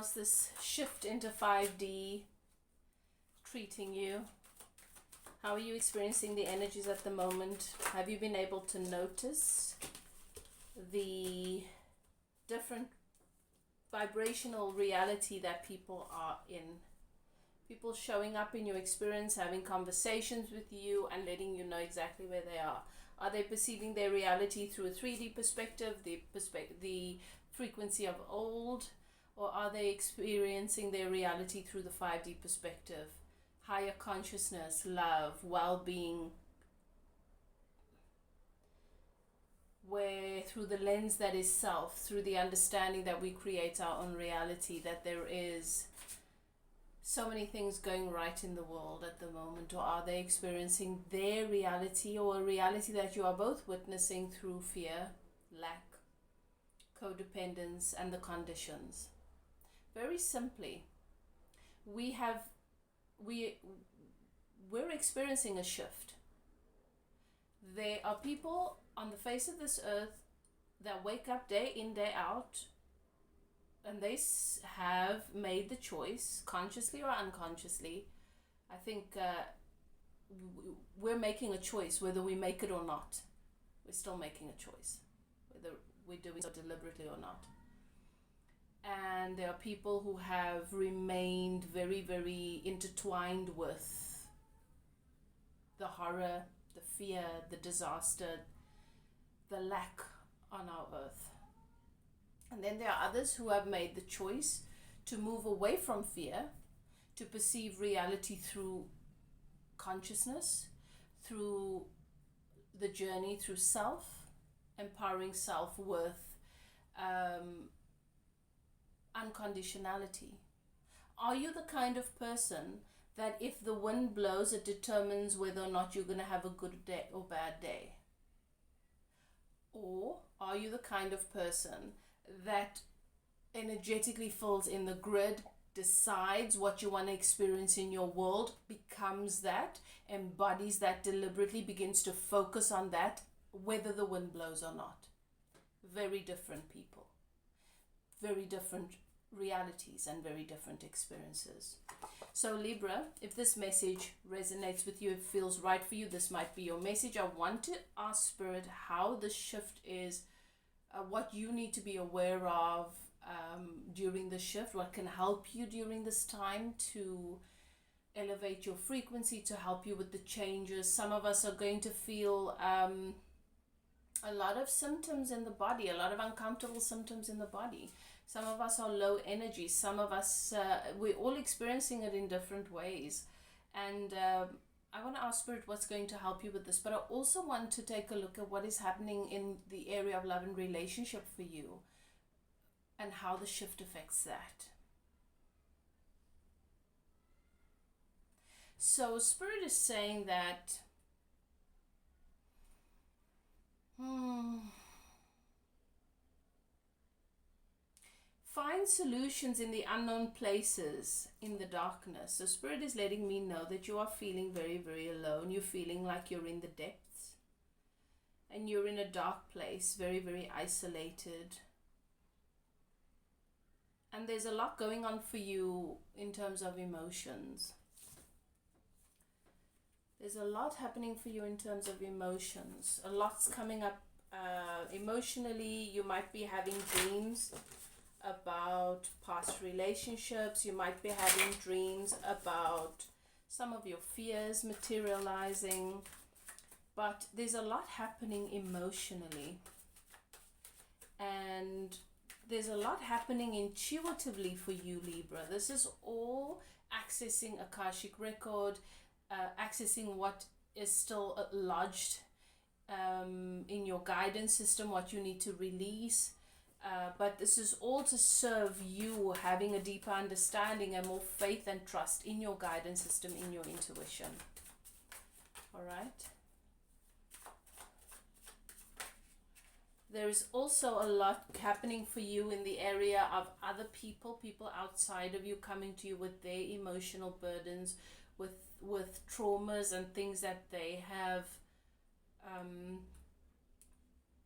how's this shift into 5D treating you? How are you experiencing the energies at the moment? Have you been able to notice the different vibrational reality that people are in? People showing up in your experience, having conversations with you and letting you know exactly where they are. Are they perceiving their reality through a 3D perspective, the frequency of old, or are they experiencing their reality through the 5D perspective? Higher consciousness, love, well-being, where through the lens that is self, through the understanding that we create our own reality, that there is so many things going right in the world at the moment? Or are they experiencing their reality, or a reality that you are both witnessing through fear, lack, codependence, and the conditions? Very simply, we're experiencing a shift. There are people on the face of this earth that wake up day in, day out, and they have made the choice, consciously or unconsciously. I think we're making a choice, whether we make it or not. We're still making a choice, whether we're doing so deliberately or not. And there are people who have remained very, very intertwined with the horror, the fear, the disaster, the lack on our earth. And then there are others who have made the choice to move away from fear, to perceive reality through consciousness, through the journey through self, empowering self-worth, unconditionality. Are you the kind of person that if the wind blows, it determines whether or not you're going to have a good day or bad day? Or are you the kind of person that energetically fills in the grid, decides what you want to experience in your world, becomes that, embodies that deliberately, begins to focus on that, whether the wind blows or not? Very different people, very different realities, and very different experiences. So Libra, if this message resonates with you, it feels right for you, this might be your message. I want to ask Spirit how the shift is, what you need to be aware of during the shift, what can help you during this time to elevate your frequency, to help you with the changes. Some of us are going to feel a lot of symptoms in the body, a lot of uncomfortable symptoms in the body. Some of us are low energy. Some of us, we're all experiencing it in different ways. And I want to ask Spirit what's going to help you with this. But I also want to take a look at what is happening in the area of love and relationship for you, and how the shift affects that. So Spirit is saying that find solutions in the unknown places, in the darkness. So Spirit is letting me know that you are feeling very, very alone. You're feeling like you're in the depths, and you're in a dark place, very, very isolated. And there's a lot going on for you in terms of emotions. There's a lot happening for you in terms of emotions. A lot's coming up emotionally. You might be having dreams about past relationships. You might be having dreams about some of your fears materializing. But there's a lot happening emotionally. And there's a lot happening intuitively for you, Libra. This is all accessing Akashic record, accessing what is still lodged in your guidance system, what you need to release. But this is all to serve you having a deeper understanding and more faith and trust in your guidance system, in your intuition. All right. There is also a lot happening for you in the area of other people outside of you coming to you with their emotional burdens, with traumas and things that they have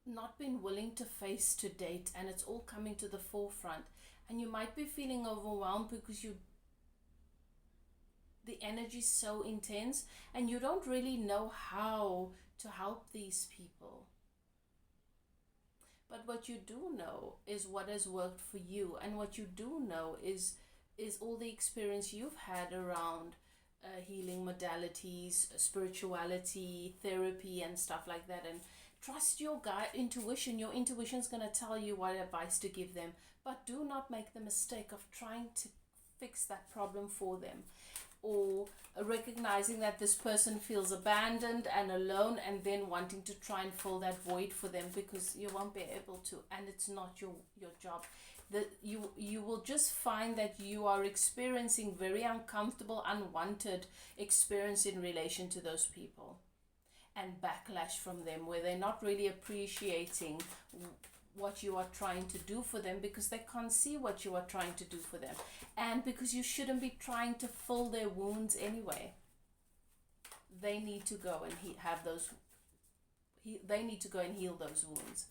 not been willing to face to date, and it's all coming to the forefront. And you might be feeling overwhelmed because the energy is so intense and you don't really know how to help these people. But what you do know is what has worked for you, and what you do know is all the experience you've had around healing modalities, spirituality, therapy, and stuff like that. And trust your intuition. Your intuition is going to tell you what advice to give them, but do not make the mistake of trying to fix that problem for them, or recognizing that this person feels abandoned and alone, and then wanting to try and fill that void for them, because you won't be able to, and it's not your job. You will just find that you are experiencing very uncomfortable, unwanted experience in relation to those people, and backlash from them, where they're not really appreciating what you are trying to do for them, because they can't see what you are trying to do for them, and because you shouldn't be trying to fill their wounds anyway. They need to go and they need to go and heal those wounds,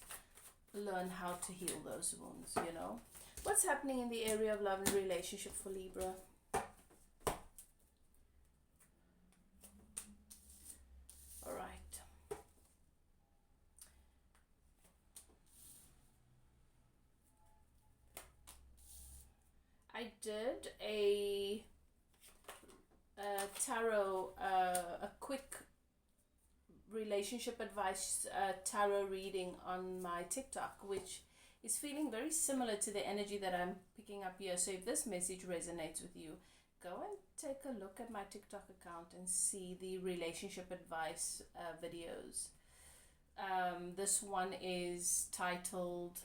learn how to heal those wounds. What's happening in the area of love and relationship for Libra? All right. I did a tarot, a quick relationship advice tarot reading on my TikTok, which is feeling very similar to the energy that I'm picking up here. So if this message resonates with you, go and take a look at my TikTok account and see the relationship advice videos. This one is titled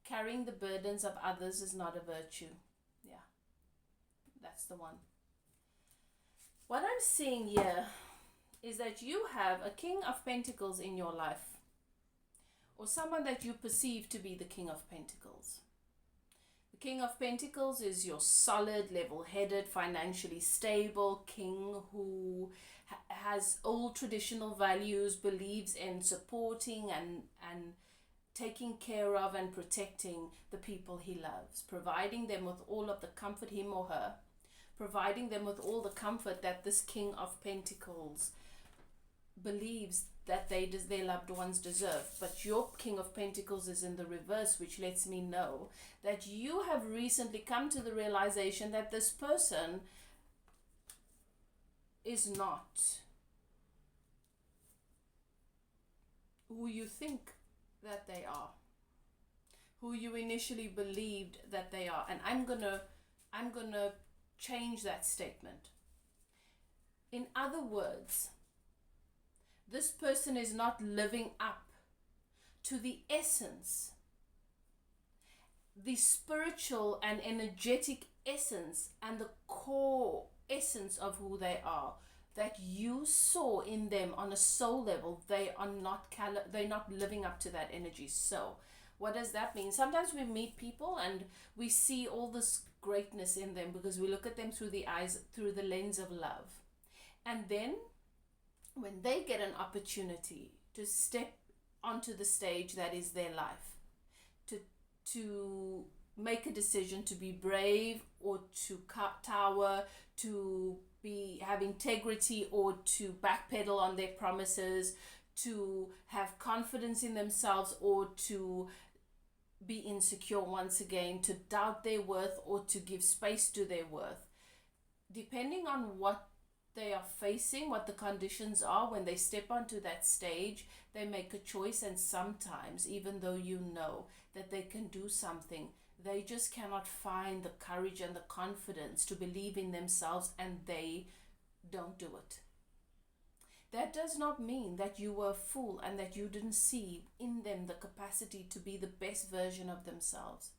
"Carrying the Burdens of Others is Not a Virtue." Yeah, that's the one. What I'm seeing here is that you have a King of Pentacles in your life, or someone that you perceive to be the King of Pentacles. The King of Pentacles is your solid, level-headed, financially stable king who has old traditional values, believes in supporting and taking care of and protecting the people he loves, providing them with all of the comfort, him or her, providing them with all the comfort that this King of Pentacles believes that their loved ones deserve. But your King of Pentacles is in the reverse, which lets me know that you have recently come to the realization that this person is not who you think that they are, who you initially believed that they are. And I'm gonna change that statement. In other words, this person is not living up to the essence, the spiritual and energetic essence, and the core essence of who they are, that you saw in them on a soul level. They're not living up to that energy. So what does that mean? Sometimes we meet people and we see all this greatness in them because we look at them through the lens of love. And then when they get an opportunity to step onto the stage that is their life, to make a decision, to be brave or to tower, to have integrity or to backpedal on their promises, to have confidence in themselves or to be insecure once again, to doubt their worth or to give space to their worth, depending on what they are facing, what the conditions are when they step onto that stage, they make a choice. And sometimes, even though you know that they can do something, they just cannot find the courage and the confidence to believe in themselves, and they don't do it. That does not mean that you were a fool and that you didn't see in them the capacity to be the best version of themselves.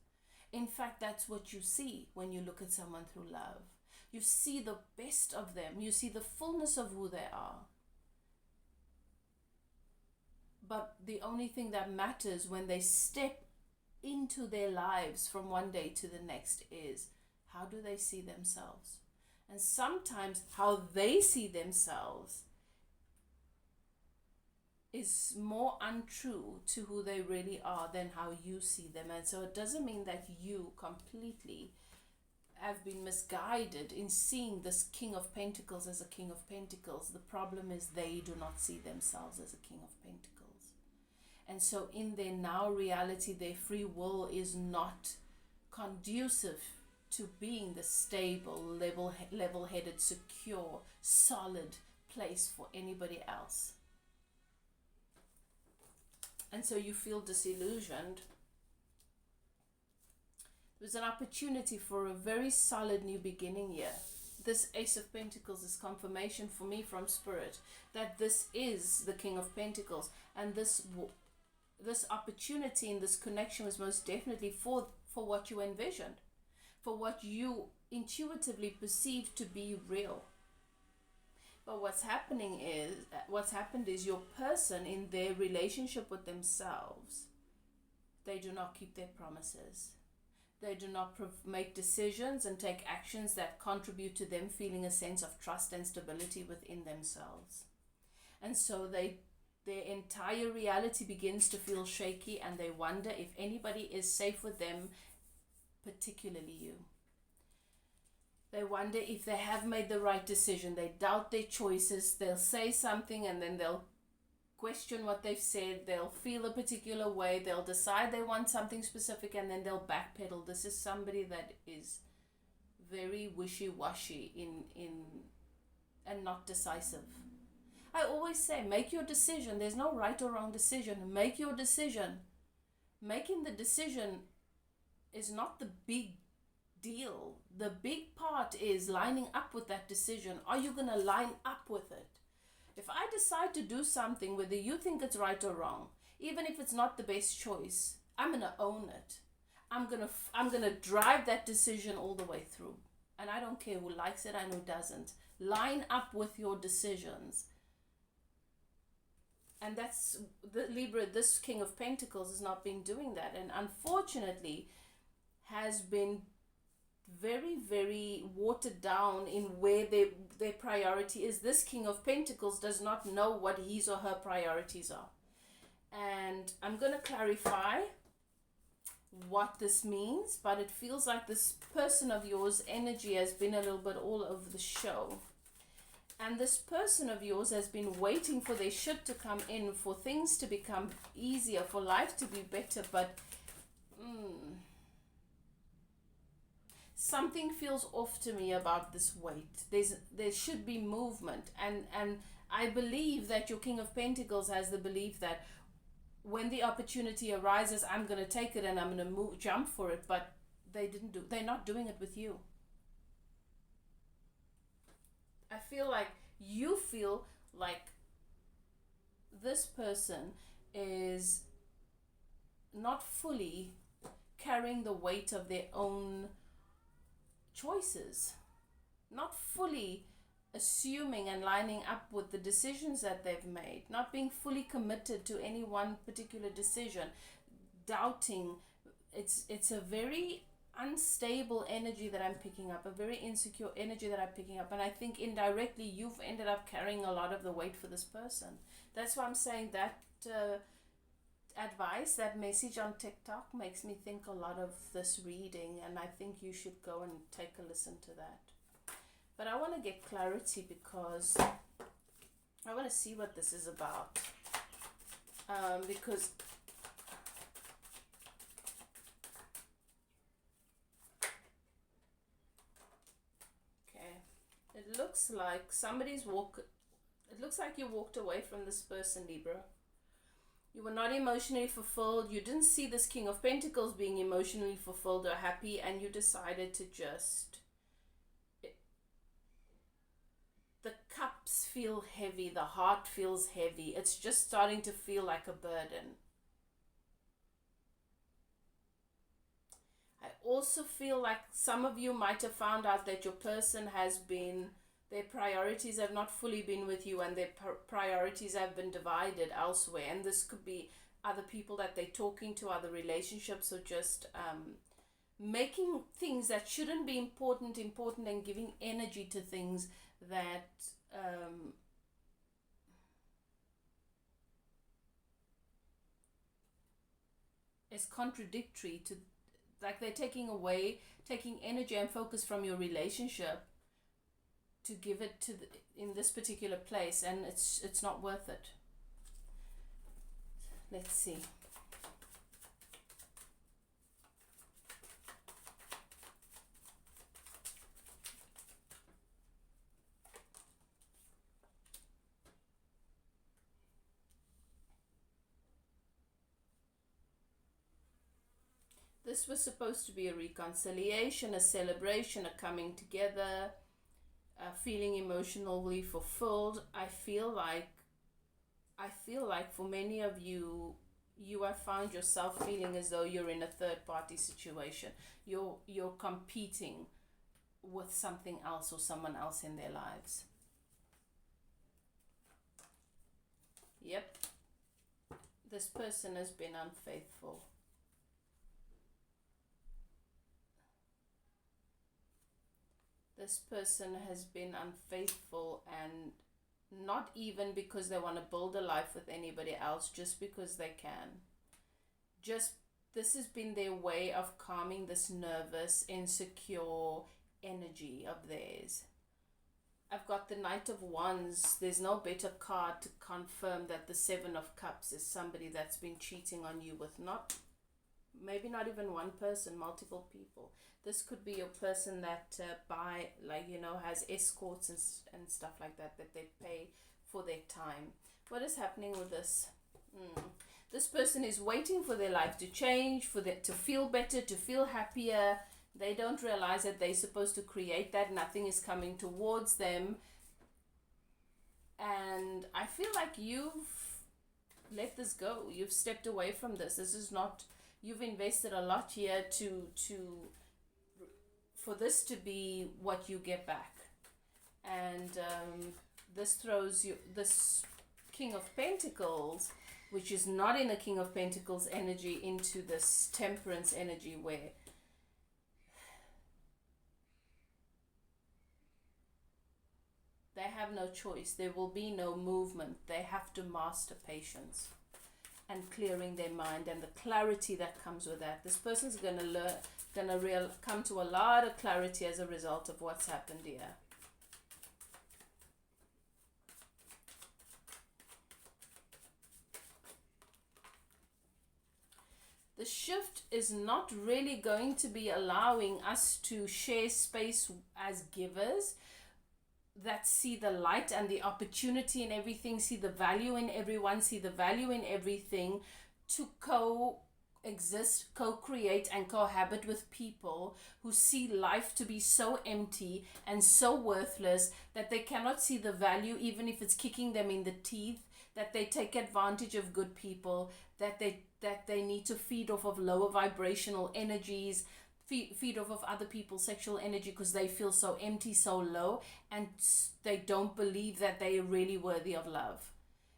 In fact, that's what you see when you look at someone through love. You see the best of them. You see the fullness of who they are. But the only thing that matters when they step into their lives from one day to the next is, how do they see themselves? And sometimes how they see themselves is more untrue to who they really are than how you see them. And so it doesn't mean that you completely have been misguided in seeing this King of Pentacles as a King of Pentacles. The problem is they do not see themselves as a King of Pentacles. And so in their now reality, their free will is not conducive to being the stable, level-headed, secure, solid place for anybody else. And so you feel disillusioned. There's an opportunity for a very solid new beginning here. This Ace of Pentacles is confirmation for me from Spirit that this is the King of Pentacles, and this opportunity and this connection was most definitely for what you envisioned, for what you intuitively perceived to be real. But what's happened is your person in their relationship with themselves, they do not keep their promises. They do not make decisions and take actions that contribute to them feeling a sense of trust and stability within themselves. And so their entire reality begins to feel shaky, and they wonder if anybody is safe with them, particularly you. They wonder if they have made the right decision. They doubt their choices. They'll say something and then they'll question what they've said. They'll feel a particular way. They'll decide they want something specific and then they'll backpedal. This is somebody that is very wishy-washy and not decisive. I always say, make your decision. There's no right or wrong decision. Make your decision. Making the decision is not the big deal. The big part is lining up with that decision. Are you going to line up with it? If I decide to do something, whether you think it's right or wrong, even if it's not the best choice, I'm going to own it. I'm going to drive that decision all the way through. And I don't care who likes it and who doesn't. Line up with your decisions. And that's the Libra, this King of Pentacles has not been doing that. And unfortunately has been very, very watered down in where their priority is. This King of Pentacles does not know what his or her priorities are. And I'm going to clarify what this means, but it feels like this person of yours' energy has been a little bit all over the show. And this person of yours has been waiting for their shit to come in, for things to become easier, for life to be better, but something feels off to me about this wait. There should be movement, and I believe that your King of Pentacles has the belief that when the opportunity arises, I'm going to take it and I'm going to jump for it, but they're not doing it with you. I feel like you feel like this person is not fully carrying the weight of their own choices, not fully assuming and lining up with the decisions that they've made, not being fully committed to any one particular decision, doubting. It's a very unstable energy that I'm picking up, a very insecure energy that I'm picking up, and I think indirectly you've ended up carrying a lot of the weight for this person. That's why I'm saying that advice, that message on TikTok makes me think a lot of this reading, and I think you should go and take a listen to that. But I want to get clarity because I want to see what this is about, because it looks like it looks like you walked away from this person, Libra. You were not emotionally fulfilled. You didn't see this King of Pentacles being emotionally fulfilled or happy, and you decided to the cups feel heavy, the heart feels heavy. It's just starting to feel like a burden. I also feel like some of you might have found out that your person their priorities have not fully been with you, and their priorities have been divided elsewhere. And this could be other people that they're talking to, other relationships, or just making things that shouldn't be important, and giving energy to things that is contradictory to, like they're taking energy and focus from your relationship to give it to in this particular place, and it's not worth it. Let's see. This was supposed to be a reconciliation, a celebration, a coming together, feeling emotionally fulfilled. I feel like for many of you, you have found yourself feeling as though you're in a third party situation. You're competing with something else or someone else in their lives. Yep. This person has been unfaithful. This person has been unfaithful, and not even because they want to build a life with anybody else, just because they can. This has been their way of calming this nervous, insecure energy of theirs. I've got the Knight of Wands. There's no better card to confirm that the Seven of Cups is somebody that's been cheating on you with maybe not even one person, multiple people. This could be a person that has escorts and stuff like that they pay for their time. What is happening with this? This person is waiting for their life to change, for them to feel better, to feel happier. They don't realize that they're supposed to create that. Nothing is coming towards them. And I feel like you've let this go. You've stepped away from this. This is not... You've invested a lot here for this to be what you get back. And this throws you, this King of Pentacles, which is not in the King of Pentacles energy, into this Temperance energy where they have no choice. There will be no movement. They have to master patience and clearing their mind, and the clarity that comes with that. This person's gonna come to a lot of clarity as a result of what's happened here. The shift is not really going to be allowing us to share space as givers that see the light and the opportunity in everything, see the value in everyone, see the value in everything, to coexist, co-create and cohabit with people who see life to be so empty and so worthless that they cannot see the value, even if it's kicking them in the teeth, that they take advantage of good people, that they need to feed off of lower vibrational energies, feed off of other people's sexual energy because they feel so empty, so low, and they don't believe that they are really worthy of love.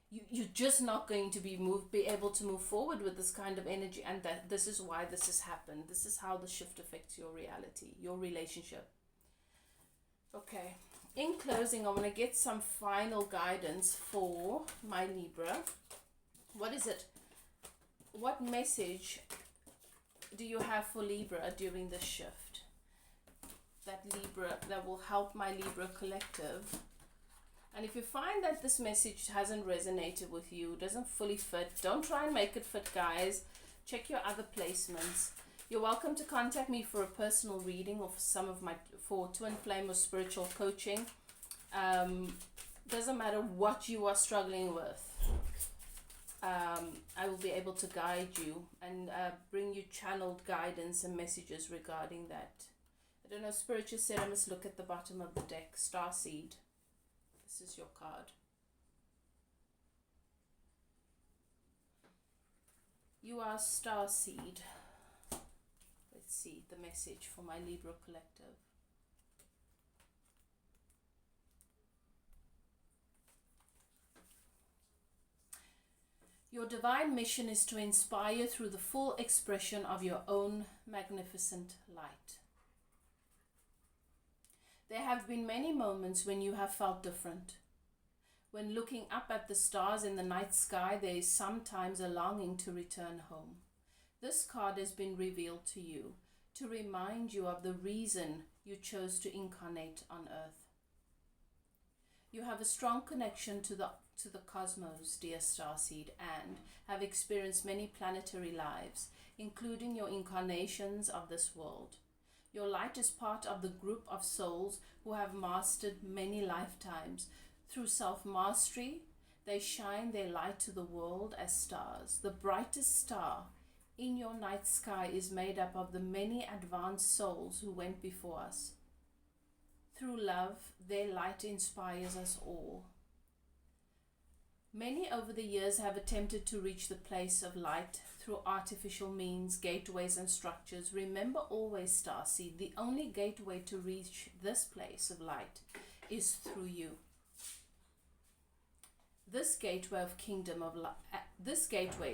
You're just not going to be able to move forward with this kind of energy, and that this is why this has happened. This is how the shift affects your reality, your relationship. Okay, in closing, I want to get some final guidance for my Libra. What is it? What message do you have for Libra during this shift? That will help my Libra collective. And if you find that this message hasn't resonated with you, doesn't fully fit, don't try and make it fit, guys. Check your other placements. You're welcome to contact me for a personal reading of for twin flame or spiritual coaching. Doesn't matter what you are struggling with. I will be able to guide you and bring you channeled guidance and messages regarding that. I don't know, Spirit just said I must look at the bottom of the deck. Starseed. This is your card. You are Starseed. Let's see the message for my Libra collective. Your divine mission is to inspire through the full expression of your own magnificent light. There have been many moments when you have felt different. When looking up at the stars in the night sky, there is sometimes a longing to return home, This card has been revealed to you to remind you of the reason you chose to incarnate on Earth. You have a strong connection to the cosmos, dear starseed, and have experienced many planetary lives, including your incarnations of this world. Your light is part of the group of souls who have mastered many lifetimes. Through self-mastery, they shine their light to the world as stars. The brightest star in your night sky is made up of the many advanced souls who went before us. Through love, their light inspires us all. Many over the years have attempted to reach the place of light through artificial means, gateways and structures. Remember always, starseed, the only gateway to reach this place of light is through you. This gateway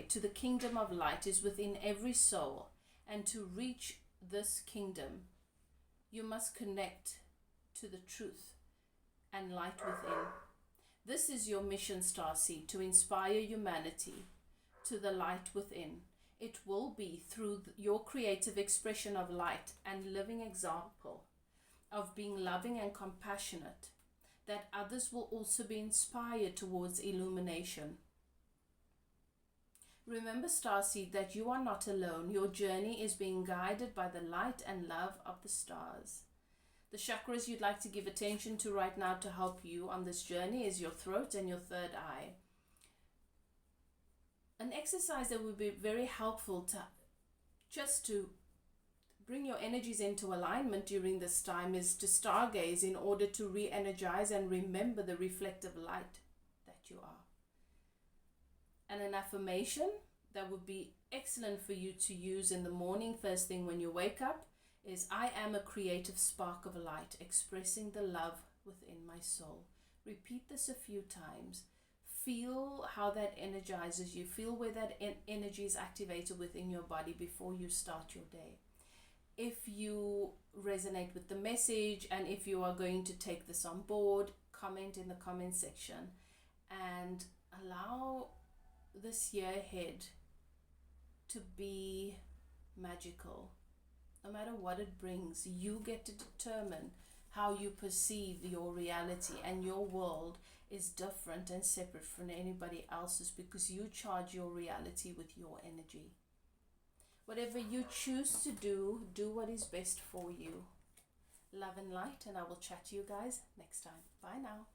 to the kingdom of light is within every soul, and to reach this kingdom, you must connect to the truth and light within. This is your mission, starseed, to inspire humanity to the light within. It will be through your creative expression of light and living example of being loving and compassionate that others will also be inspired towards illumination. Remember, starseed, that you are not alone. Your journey is being guided by the light and love of the stars. The chakras you'd like to give attention to right now to help you on this journey is your throat and your third eye. An exercise that would be very helpful to bring your energies into alignment during this time is to stargaze in order to re-energize and remember the reflective light that you are. And an affirmation that would be excellent for you to use in the morning, first thing when you wake up, is I am a creative spark of light expressing the love within my soul. Repeat this a few times. Feel how that energizes you. Feel where that energy is activated within your body before you start your day. If you resonate with the message and if you are going to take this on board, comment in the comment section and allow this year ahead to be magical. No matter what it brings, you get to determine how you perceive your reality, and your world is different and separate from anybody else's because you charge your reality with your energy. Whatever you choose to do, do what is best for you. Love and light, and I will chat to you guys next time. Bye now.